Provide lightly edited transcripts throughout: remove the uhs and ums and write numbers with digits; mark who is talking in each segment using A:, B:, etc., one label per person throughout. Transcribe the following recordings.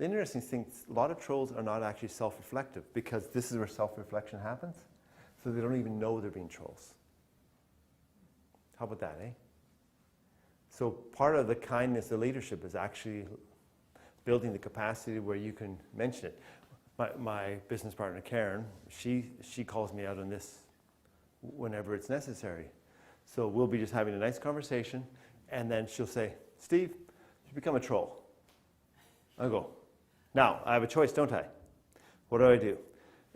A: the interesting thing, a lot of trolls are not actually self-reflective because this is where self-reflection happens. So they don't even know they're being trolls. How about that, eh? So part of the kindness of leadership is actually building the capacity where you can mention it. My business partner, Karen, she calls me out on this whenever it's necessary. So we'll be just having a nice conversation, and then she'll say, Steve, you become a troll. I'll go, now, I have a choice, don't I? What do?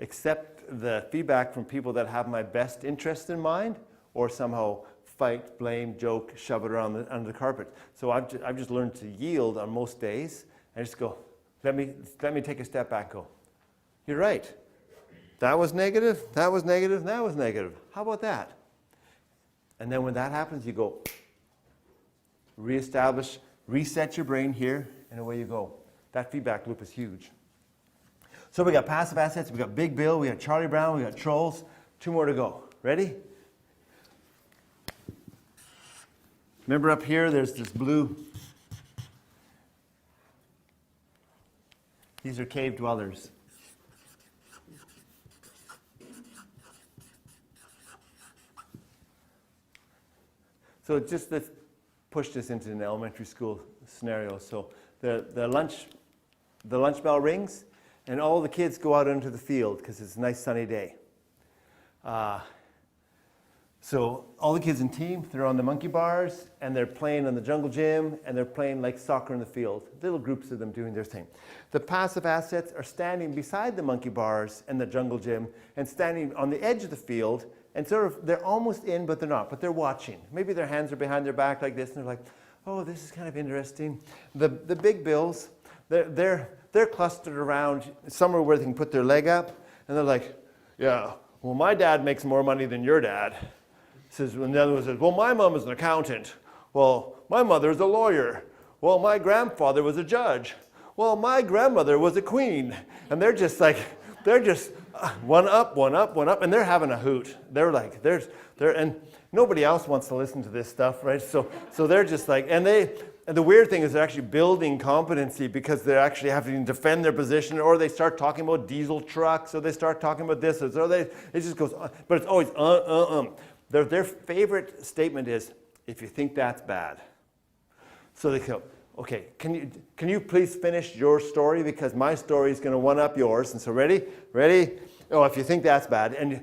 A: Accept the feedback from people that have my best interest in mind, or somehow fight, blame, joke, shove it around under the carpet. So I've just learned to yield on most days and just go, let me take a step back, go, you're right. That was negative, that was negative, that was negative. How about that? And then when that happens, you go, reestablish, reset your brain here, and away you go. That feedback loop is huge. So we got passive assets, we got Big Bill, we got Charlie Brown, we got trolls. 2 more to go. Ready? Remember up here, there's this blue. These are cave dwellers. So just let's push this into an elementary school scenario. So the lunch bell rings, and all the kids go out into the field because it's a nice sunny day. So all the kids in team, they're on the monkey bars, and they're playing in the jungle gym, and they're playing like soccer in the field. Little groups of them doing their thing. The passive assets are standing beside the monkey bars and the jungle gym, and standing on the edge of the field, and sort of, they're almost in, but they're not, but they're watching. Maybe their hands are behind their back like this, and they're like, oh, this is kind of interesting. The Big Bills, they're clustered around somewhere where they can put their leg up, and they're like, yeah, well, my dad makes more money than your dad. Says, and the other one says, well, my mom is an accountant. Well, my mother is a lawyer. Well, my grandfather was a judge. Well, my grandmother was a queen. And they're just like, one up, and they're having a hoot. They're like, and nobody else wants to listen to this stuff, right? So they're just like, and the weird thing is they're actually building competency because they're actually having to defend their position, or they start talking about diesel trucks, or they start talking about this, or it just goes on. But it's always, Their favorite statement is, if you think that's bad. So they go, okay, can you please finish your story, because my story is going to one-up yours. And so ready? Oh, if you think that's bad. And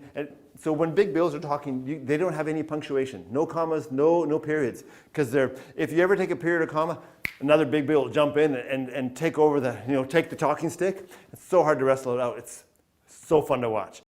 A: so when Big Bills are talking, they don't have any punctuation, no commas, no periods. Because if you ever take a period or comma, another Big Bill will jump in and take over take the talking stick. It's so hard to wrestle it out. It's so fun to watch.